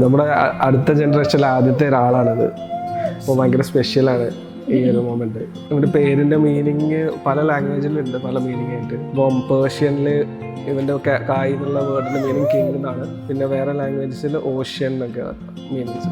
നമ്മുടെ അടുത്ത ജനറേഷനിലെ ആദ്യത്തെ ഒരാളാണിത്. അപ്പോൾ ഭയങ്കര സ്പെഷ്യലാണ് ഈ ഒരു മൊമെന്റ്. ഇവന്റെ പേരിന്റെ മീനിങ് പല ലാംഗ്വേജിലുണ്ട്, പല മീനിങ് ആയിട്ട്. ഇപ്പം പേർഷ്യനിൽ ഇവന്റെ കായ് എന്നുള്ള വേർഡിന്റെ മീനിങ് കിങ് എന്നാണ്. പിന്നെ വേറെ ലാംഗ്വേജസിൽ ഓഷ്യൻ എന്നൊക്കെ മീനിങ്സ്.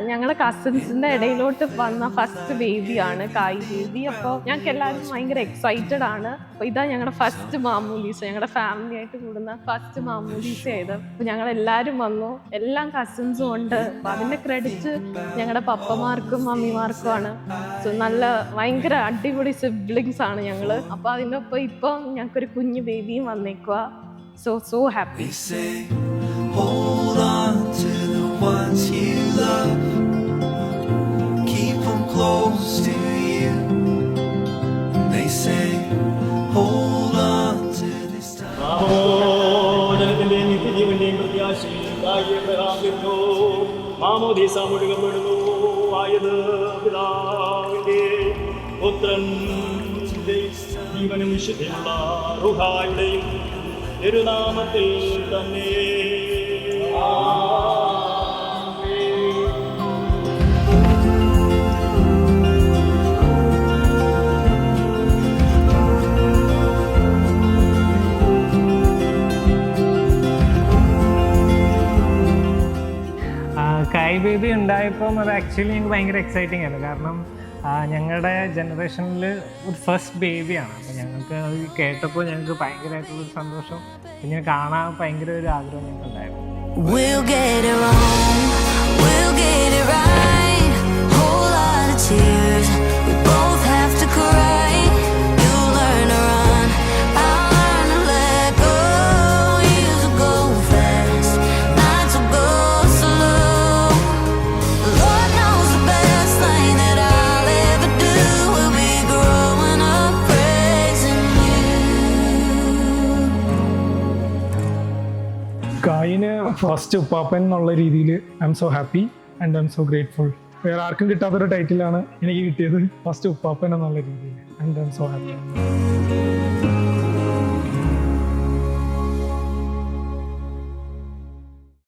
ഞങ്ങളുടെ കസിൻസിന്റെ ഇടയിലോട്ട് വന്ന ഫസ്റ്റ് ബേബിയാണ് കായ് ബേബി. അപ്പോൾ ഞങ്ങൾക്ക് എല്ലാവരും ഭയങ്കര എക്സൈറ്റഡ് ആണ്. അപ്പോൾ ഇതാ ഞങ്ങളുടെ ഫസ്റ്റ് മാമൂലീസ, ഞങ്ങളുടെ ഫാമിലി ആയിട്ട് കൂടുന്ന ഫസ്റ്റ് മാമൂലീസ ആയത്. അപ്പോൾ ഞങ്ങൾ എല്ലാവരും വന്നു, എല്ലാം കസിൻസും ഉണ്ട്. അപ്പോൾ അതിന്റെ ക്രെഡിറ്റ് ഞങ്ങളുടെ പപ്പമാർക്കും മമ്മിമാർക്കും ആണ്. സോ നല്ല ഭയങ്കര അടിപൊളി സിബ്ലിങ്സ് ആണ് ഞങ്ങൾ. അപ്പോൾ അതിൻ്റെ ഒപ്പം ഇപ്പം ഞങ്ങൾക്കൊരു കുഞ്ഞു ബേബിയും വന്നേക്കുക. So happy. Hold on to the ones you love. Keep them close to you. They say, hold on to this time. ജനത്തിന്റെ നിത്യജീവന്റെയും പ്രത്യാശയും മാമോദീസ മുഴുകപ്പെടുന്നു. ആയത് പിതാവിന്റെ പുത്രന്റെ ജീവനും വിശുദ്ധിയുള്ള റുഹായുടെയും തിരുനാമത്തിൽ തന്നെ. കായ് ബേബി ഉണ്ടായപ്പം അത് ആക്ച്വലി ഞങ്ങൾക്ക് ഭയങ്കര എക്സൈറ്റിംഗ് ആയിരുന്നു. കാരണം ഞങ്ങളുടെ ജനറേഷനിൽ ഒരു ഫസ്റ്റ് ബേബിയാണ്. അപ്പോൾ ഞങ്ങൾക്ക് അത് കേട്ടപ്പോൾ ഞങ്ങൾക്ക് ഭയങ്കരമായിട്ടുള്ളൊരു സന്തോഷം, പിന്നെ കാണാൻ ഭയങ്കര ഒരു ആഗ്രഹം ഞങ്ങൾക്കുണ്ടായിരുന്നു. We'll get it wrong, we'll get it right. Whole lot of tears, we both have to cry. You learn to run, I'll learn to let go. Years will go fast, nights will go slow. Lord knows the best thing that I'll ever do will be growing up praising you. കായിന് first ഉപ്പാപ്പൻ എന്നുള്ള രീതിയിൽ I'm so happy and I'm so grateful. വേറെ ആർക്കും കിട്ടാത്തൊരു ടൈറ്റിലാണ് എനിക്ക് കിട്ടിയത്, first ഉപ്പാപ്പൻ എന്നുള്ള രീതിയിൽ. And I'm so happy.